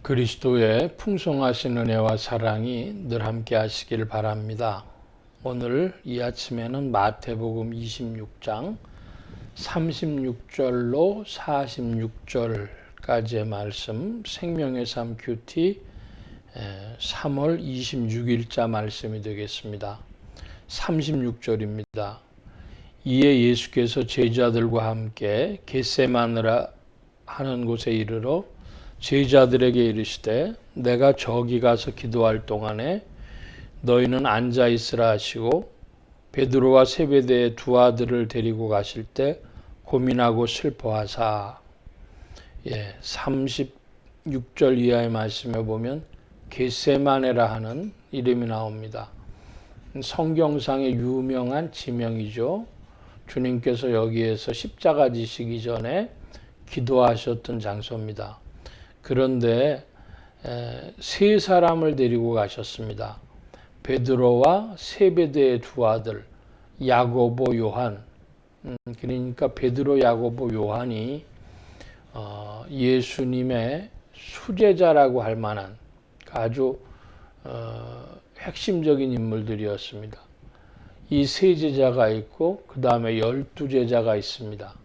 그리스도의 풍성하신 은혜와 사랑이 늘 함께 하시길 바랍니다. 오늘 이 아침에는 마태복음 26장 36절로 46절까지의 말씀, 생명의 삶 큐티 3월 26일자 말씀이 되겠습니다. 36절입니다. 이에 예수께서 제자들과 함께 겟세마네라 하는 곳에 이르러 제자들에게 이르시되 내가 저기 가서 기도할 동안에 너희는 앉아 있으라 하시고 베드로와 세베대의 두 아들을 데리고 가실 때 고민하고 슬퍼하사 36절 이하의 말씀에 보면 겟세마네라 하는 이름이 나옵니다. 성경상의 유명한 지명이죠. 주님께서 여기에서 십자가 지시기 전에 기도하셨던 장소입니다. 그런데 세 사람을 데리고 가셨습니다. 베드로와 세베대의 두 아들 야고보, 요한. 그러니까 베드로, 야고보, 요한이 예수님의 수제자라고 할 만한 아주 핵심적인 인물들이었습니다. 이 세 제자가 있고 그 다음에 12제자가 있습니다.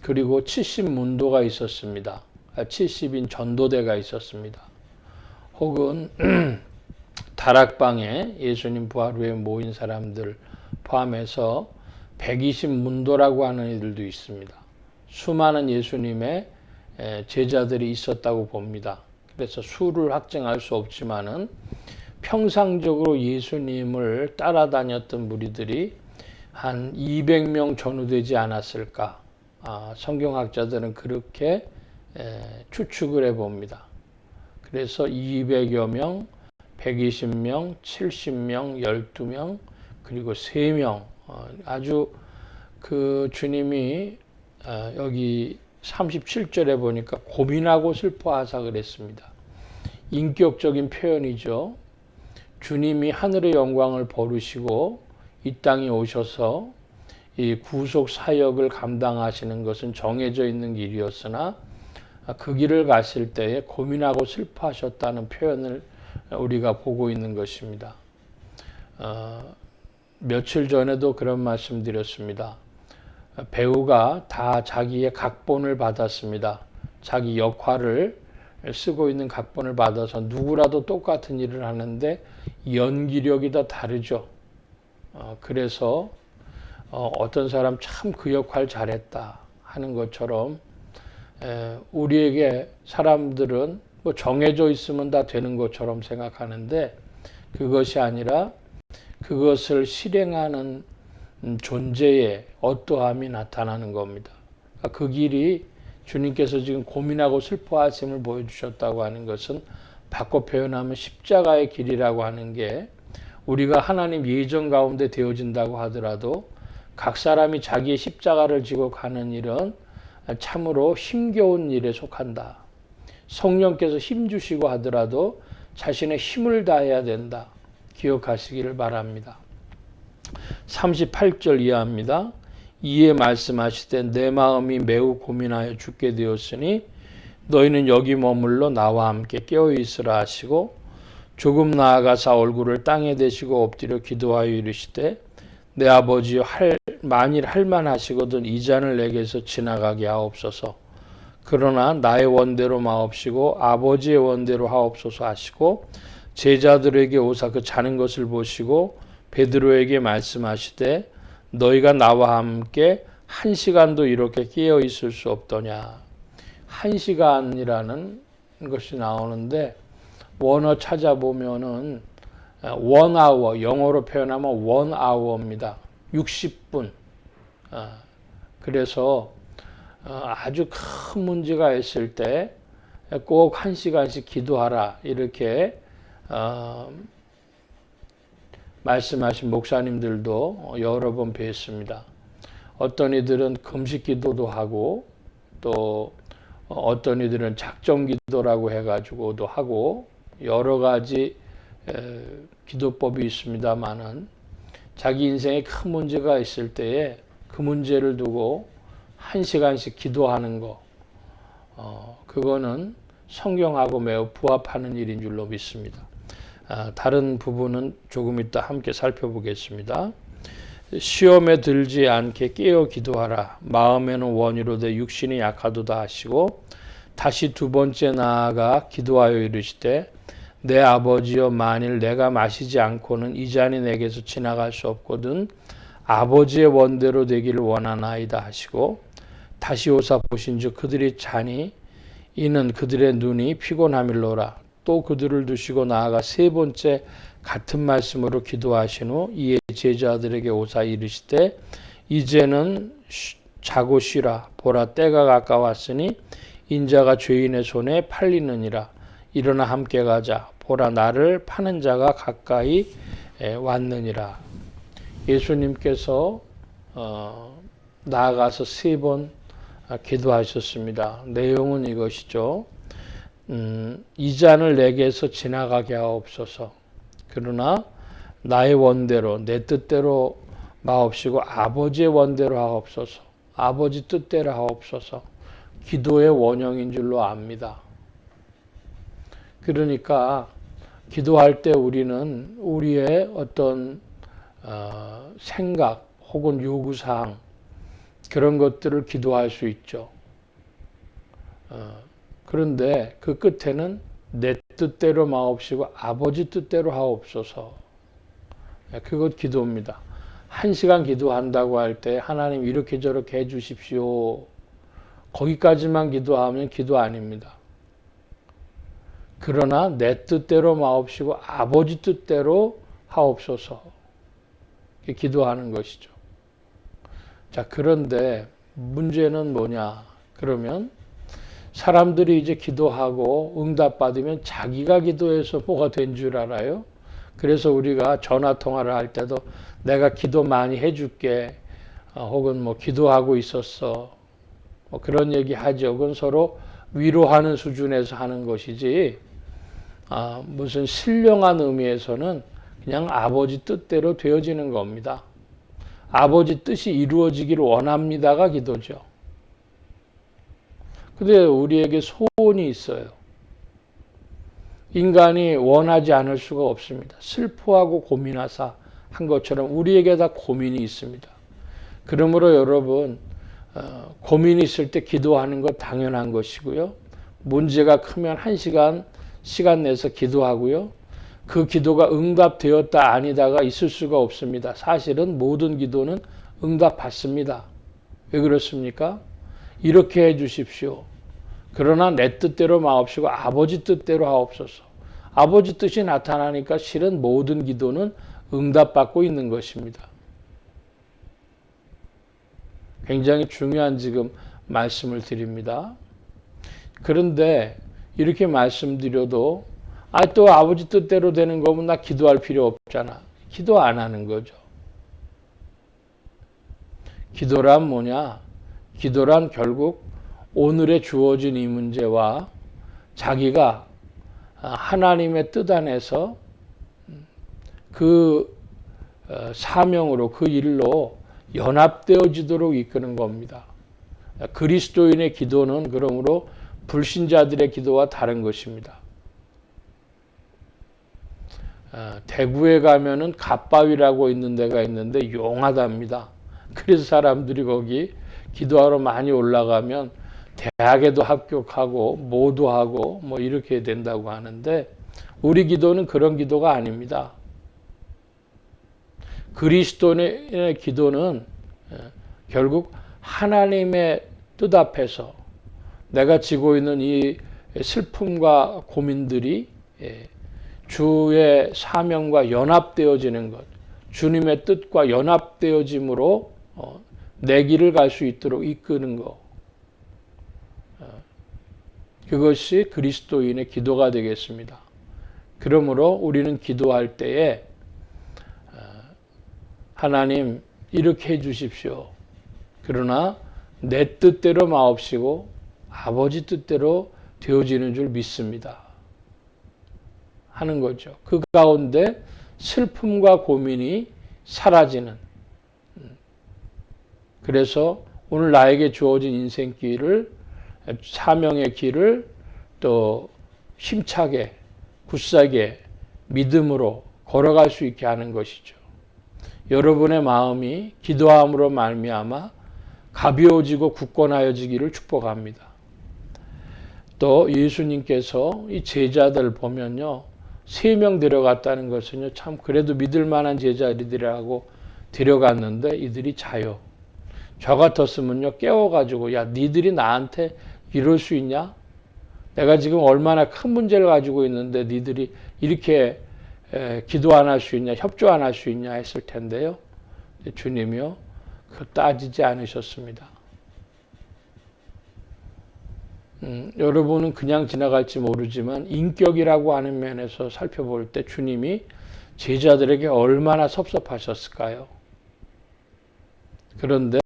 그리고 70문도가 있었습니다. 70인 전도대가 있었습니다. 혹은 다락방에 예수님 부활 후에 모인 사람들 포함해서 120문도라고 하는 이들도 있습니다. 수많은 예수님의 제자들이 있었다고 봅니다. 그래서 수를 확정할 수 없지만은 평상적으로 예수님을 따라다녔던 무리들이 한 200명 전후 되지 않았을까. 성경학자들은 그렇게 추측을 해봅니다. 그래서 200여 명, 120명, 70명, 12명, 그리고 3명. 아주 그 주님이 여기 37절에 보니까 고민하고 슬퍼하사 그랬습니다. 인격적인 표현이죠. 주님이 하늘의 영광을 버리시고 이 땅에 오셔서 이 구속 사역을 감당하시는 것은 정해져 있는 길이었으나 그 길을 가실 때에 고민하고 슬퍼하셨다는 표현을 우리가 보고 있는 것입니다. 며칠 전에도 그런 말씀 드렸습니다. 배우가 다 자기의 각본을 받았습니다. 자기 역할을 쓰고 있는 각본을 받아서 누구라도 똑같은 일을 하는데 연기력이 다 다르죠. 그래서 어떤 사람 참 그 역할 잘했다 하는 것처럼 우리에게 사람들은 뭐 정해져 있으면 다 되는 것처럼 생각하는데 그것이 아니라 그것을 실행하는 존재의 어떠함이 나타나는 겁니다. 그 길이 주님께서 지금 고민하고 슬퍼하심을 보여주셨다고 하는 것은 바꿔 표현하면 십자가의 길이라고 하는 게 우리가 하나님 예정 가운데 되어진다고 하더라도 각 사람이 자기의 십자가를 지고 가는 일은 참으로 힘겨운 일에 속한다. 성령께서 힘주시고 하더라도 자신의 힘을 다해야 된다. 기억하시기를 바랍니다. 38절 이하입니다. 이에 말씀하시되 내 마음이 매우 고민하여 죽게 되었으니 너희는 여기 머물러 나와 함께 깨어 있으라 하시고 조금 나아가사 얼굴을 땅에 대시고 엎드려 기도하여 이르시되 내 아버지여 만일 할만하시거든 이 잔을 내게서 지나가게 하옵소서. 그러나 나의 원대로 마옵시고 아버지의 원대로 하옵소서 하시고 제자들에게 오사 그 자는 것을 보시고 베드로에게 말씀하시되 너희가 나와 함께 1시간도 이렇게 깨어 있을 수 없더냐. 1시간이라는 것이 나오는데 원어 찾아보면은 one hour, 영어로 표현하면 one hour입니다. 60분. 그래서 아주 큰 문제가 있을 때 꼭 1시간씩 기도하라 이렇게 말씀하신 목사님들도 여러 번 뵀습니다. 어떤 이들은 금식 기도도 하고 또 어떤 이들은 작정 기도라고 해가지고도 하고 여러 가지 기도법이 있습니다만은 자기 인생에 큰 문제가 있을 때에 그 문제를 두고 1시간씩 기도하는 거 그거는 성경하고 매우 부합하는 일인 줄로 믿습니다. 다른 부분은 조금 이따 함께 살펴보겠습니다. 시험에 들지 않게 깨어 기도하라. 마음에는 원이로되 육신이 약하도다 하시고 다시 두 번째 나아가 기도하여 이르시되 내 아버지여 만일 내가 마시지 않고는 이 잔이 내게서 지나갈 수 없거든 아버지의 원대로 되기를 원하나이다 하시고 다시 오사 보신즉 그들이 자니 이는 그들의 눈이 피곤함일로라. 또 그들을 두시고 나아가 세 번째 같은 말씀으로 기도하신 후 이에 제자들에게 오사 이르시되 이제는 자고 쉬라. 보라 때가 가까웠으니 인자가 죄인의 손에 팔리느니라. 일어나 함께 가자. 보라 나를 파는 자가 가까이 왔느니라. 예수님께서 나아가서 세 번 기도하셨습니다. 내용은 이것이죠. 이 잔을 내게서 지나가게 하옵소서. 그러나 나의 원대로 내 뜻대로 마옵시고 아버지의 원대로 하옵소서. 아버지 뜻대로 하옵소서. 기도의 원형인 줄로 압니다. 그러니까 기도할 때 우리는 우리의 어떤 생각 혹은 요구사항 그런 것들을 기도할 수 있죠. 그런데 그 끝에는 내 뜻대로 마옵시고 아버지 뜻대로 하옵소서. 그것 기도입니다. 1시간 기도한다고 할 때 하나님 이렇게 저렇게 해주십시오. 거기까지만 기도하면 기도 아닙니다. 그러나 내 뜻대로 마옵시고 아버지 뜻대로 하옵소서. 기도하는 것이죠. 자, 그런데 문제는 뭐냐? 그러면 사람들이 이제 기도하고 응답받으면 자기가 기도해서 뭐가 된 줄 알아요? 그래서 우리가 전화 통화를 할 때도 내가 기도 많이 해줄게. 혹은 뭐 기도하고 있었어. 뭐 그런 얘기 하죠. 그건 서로 위로하는 수준에서 하는 것이지, 무슨 신령한 의미에서는 그냥 아버지 뜻대로 되어지는 겁니다. 아버지 뜻이 이루어지기를 원합니다가 기도죠. 근데 우리에게 소원이 있어요. 인간이 원하지 않을 수가 없습니다. 슬퍼하고 고민하사 한 것처럼 우리에게 다 고민이 있습니다. 그러므로 여러분, 고민이 있을 때 기도하는 것 당연한 것이고요. 문제가 크면 1시간 시간 내서 기도하고요. 그 기도가 응답되었다 아니다가 있을 수가 없습니다. 사실은 모든 기도는 응답받습니다. 왜 그렇습니까? 이렇게 해 주십시오. 그러나 내 뜻대로 마옵시고 아버지 뜻대로 하옵소서. 아버지 뜻이 나타나니까 실은 모든 기도는 응답받고 있는 것입니다. 굉장히 중요한 지금 말씀을 드립니다. 그런데 이렇게 말씀드려도 또 아버지 뜻대로 되는 거면 나 기도할 필요 없잖아. 기도 안 하는 거죠. 기도란 뭐냐? 기도란 결국 오늘에 주어진 이 문제와 자기가 하나님의 뜻 안에서 그 사명으로 그 일로 연합되어지도록 이끄는 겁니다. 그리스도인의 기도는 그러므로 불신자들의 기도와 다른 것입니다. 대구에 가면은 갓바위라고 있는 데가 있는데 용하답니다. 그래서 사람들이 거기 기도하러 많이 올라가면 대학에도 합격하고 모도하고 뭐 이렇게 된다고 하는데 우리 기도는 그런 기도가 아닙니다. 그리스도인의 기도는 결국 하나님의 뜻 앞에서 내가 지고 있는 이 슬픔과 고민들이 주의 사명과 연합되어지는 것, 주님의 뜻과 연합되어짐으로 내 길을 갈 수 있도록 이끄는 것, 그것이 그리스도인의 기도가 되겠습니다. 그러므로 우리는 기도할 때에 하나님 이렇게 해 주십시오. 그러나 내 뜻대로 마옵시고 아버지 뜻대로 되어지는 줄 믿습니다. 하는 거죠. 그 가운데 슬픔과 고민이 사라지는. 그래서 오늘 나에게 주어진 인생길을, 사명의 길을 또 힘차게 굳세게 믿음으로 걸어갈 수 있게 하는 것이죠. 여러분의 마음이 기도함으로 말미암아 가벼워지고 굳건하여지기를 축복합니다. 또 예수님께서 이 제자들 보면요, 3명 데려갔다는 것은요, 참 그래도 믿을 만한 제자들이라고 데려갔는데 이들이 자요. 저 같았으면요, 깨워가지고, 야, 니들이 나한테 이럴 수 있냐? 내가 지금 얼마나 큰 문제를 가지고 있는데 니들이 이렇게 기도 안 할 수 있냐, 협조 안 할 수 있냐 했을 텐데요. 주님이요, 그 따지지 않으셨습니다. 여러분은 그냥 지나갈지 모르지만 인격이라고 하는 면에서 살펴볼 때 주님이 제자들에게 얼마나 섭섭하셨을까요? 그런데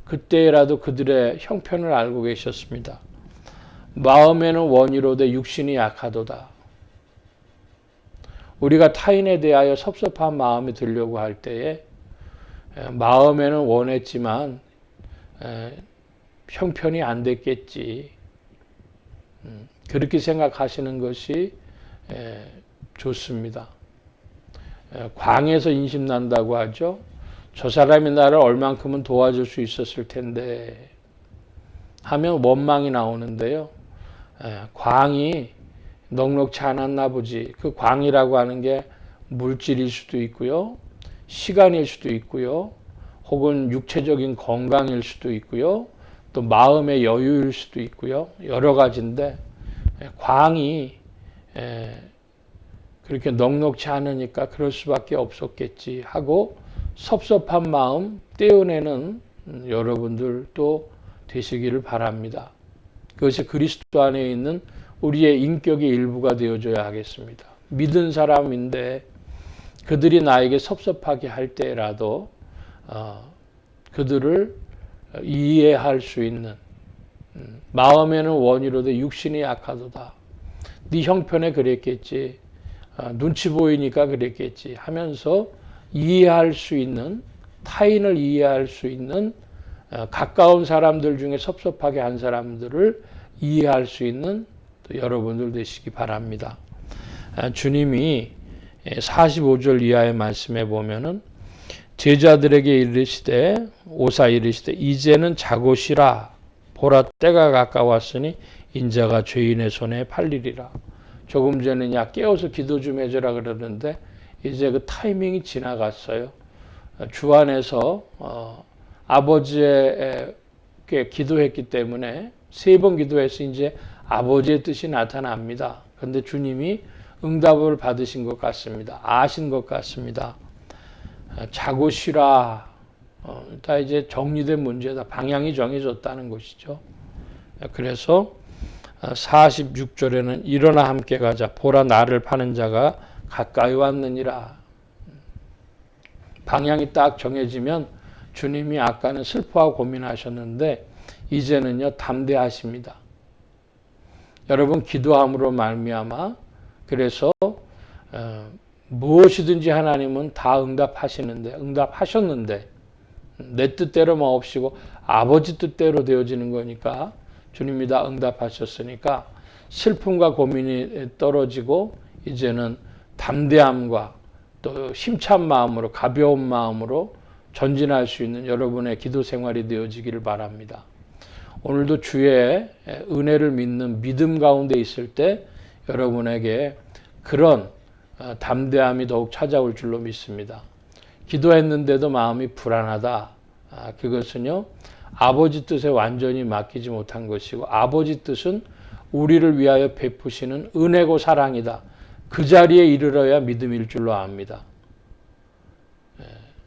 그때라도 그들의 형편을 알고 계셨습니다. 마음에는 원이로되 육신이 약하도다. 우리가 타인에 대하여 섭섭한 마음이 들려고 할 때에 마음에는 원했지만 형편이 안 됐겠지. 그렇게 생각하시는 것이 좋습니다. 광에서 인심난다고 하죠. 저 사람이 나를 얼만큼은 도와줄 수 있었을 텐데 하면 원망이 나오는데요. 광이 넉넉치 않았나 보지. 그 광이라고 하는 게 물질일 수도 있고요. 시간일 수도 있고요. 혹은 육체적인 건강일 수도 있고요. 또 마음의 여유일 수도 있고요. 여러 가지인데 광이 그렇게 넉넉치 않으니까 그럴 수밖에 없었겠지 하고 섭섭한 마음 떼어내는 여러분들도 되시기를 바랍니다. 그것이 그리스도 안에 있는 우리의 인격의 일부가 되어줘야 하겠습니다. 믿은 사람인데 그들이 나에게 섭섭하게 할 때라도 그들을 이해할 수 있는 마음에는 원이로되 육신이 약하도다. 네 형편에 그랬겠지. 눈치 보이니까 그랬겠지 하면서 이해할 수 있는, 타인을 이해할 수 있는, 가까운 사람들 중에 섭섭하게 한 사람들을 이해할 수 있는 또 여러분들 되시기 바랍니다. 주님이 45절 이하의 말씀에 보면은 제자들에게 이르시되 오사 이르시되 이제는 자고 쉬라. 보라 때가 가까웠으니 인자가 죄인의 손에 팔리리라. 조금 전에 야 깨워서 기도 좀 해줘라 그러는데 이제 그 타이밍이 지나갔어요. 주 안에서 아버지에게 기도했기 때문에 3번 기도해서 이제 아버지의 뜻이 나타납니다. 그런데 주님이 응답을 받으신 것 같습니다. 아신 것 같습니다. 자고 쉬라. 다 이제 정리된 문제다. 방향이 정해졌다는 것이죠. 그래서 46절에는 일어나 함께 가자. 보라 나를 파는 자가 가까이 왔느니라. 방향이 딱 정해지면 주님이 아까는 슬퍼하고 고민하셨는데 이제는요 담대하십니다. 여러분 기도함으로 말미암아 그래서 무엇이든지 하나님은 다 응답하셨는데 내 뜻대로 마옵시고 아버지 뜻대로 되어지는 거니까 주님이 다 응답하셨으니까 슬픔과 고민이 떨어지고 이제는 담대함과 또 힘찬 마음으로 가벼운 마음으로 전진할 수 있는 여러분의 기도 생활이 되어지기를 바랍니다. 오늘도 주의 은혜를 믿는 믿음 가운데 있을 때 여러분에게 그런 담대함이 더욱 찾아올 줄로 믿습니다. 기도했는데도 마음이 불안하다. 그것은요 아버지 뜻에 완전히 맡기지 못한 것이고 아버지 뜻은 우리를 위하여 베푸시는 은혜고 사랑이다. 그 자리에 이르러야 믿음일 줄로 압니다.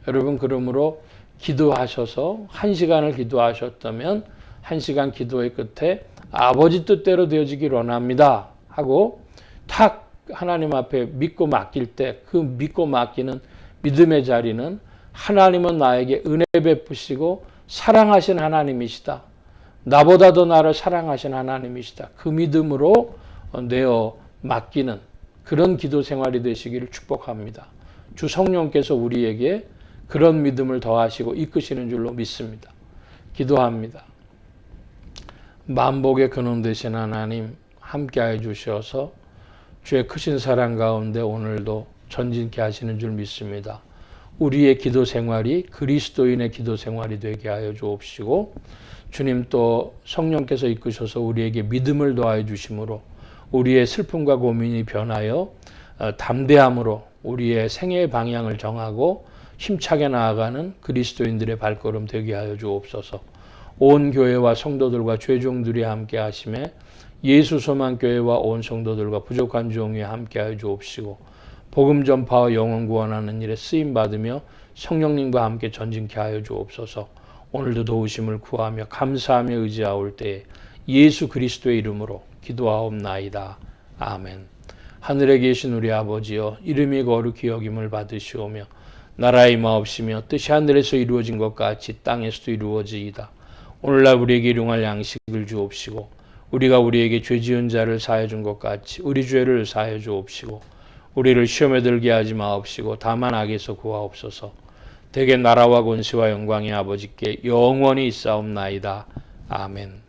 여러분 그러므로 기도하셔서 1시간을 기도하셨다면 1시간 기도의 끝에 아버지 뜻대로 되어지길 원합니다 하고 탁 하나님 앞에 믿고 맡길 때 그 믿고 맡기는 믿음의 자리는 하나님은 나에게 은혜 베푸시고 사랑하신 하나님이시다. 나보다도 나를 사랑하신 하나님이시다. 그 믿음으로 내어 맡기는 그런 기도 생활이 되시기를 축복합니다. 주 성령께서 우리에게 그런 믿음을 더하시고 이끄시는 줄로 믿습니다. 기도합니다. 만복의 근원 되신 하나님, 함께하여 주셔서 주의 크신 사랑 가운데 오늘도 전진케 하시는 줄 믿습니다. 우리의 기도 생활이 그리스도인의 기도 생활이 되게 하여 주옵시고 주님 또 성령께서 이끄셔서 우리에게 믿음을 더하여 주심으로 우리의 슬픔과 고민이 변하여 담대함으로 우리의 생애의 방향을 정하고 힘차게 나아가는 그리스도인들의 발걸음 되게 하여 주옵소서. 온 교회와 성도들과 죄종들이 함께 하심에 예수 소망 교회와 온 성도들과 부족한 종이 함께 하여 주옵시고 복음 전파와 영혼 구원하는 일에 쓰임 받으며 성령님과 함께 전진케 하여 주옵소서. 오늘도 도우심을 구하며 감사하며 의지하올 때에 예수 그리스도의 이름으로 기도하옵나이다. 아멘. 하늘에 계신 우리 아버지여, 이름이 거룩히 여김을 받으시오며 나라의 마옵시며 뜻이 하늘에서 이루어진 것 같이 땅에서도 이루어지이다. 오늘날 우리에게 일용할 양식을 주옵시고 우리가 우리에게 죄 지은 자를 사하여 준 것 같이 우리 죄를 사하여 주옵시고 우리를 시험에 들게 하지 마옵시고 다만 악에서 구하옵소서. 대개 나라와 권세와 영광의 아버지께 영원히 있사옵나이다. 아멘.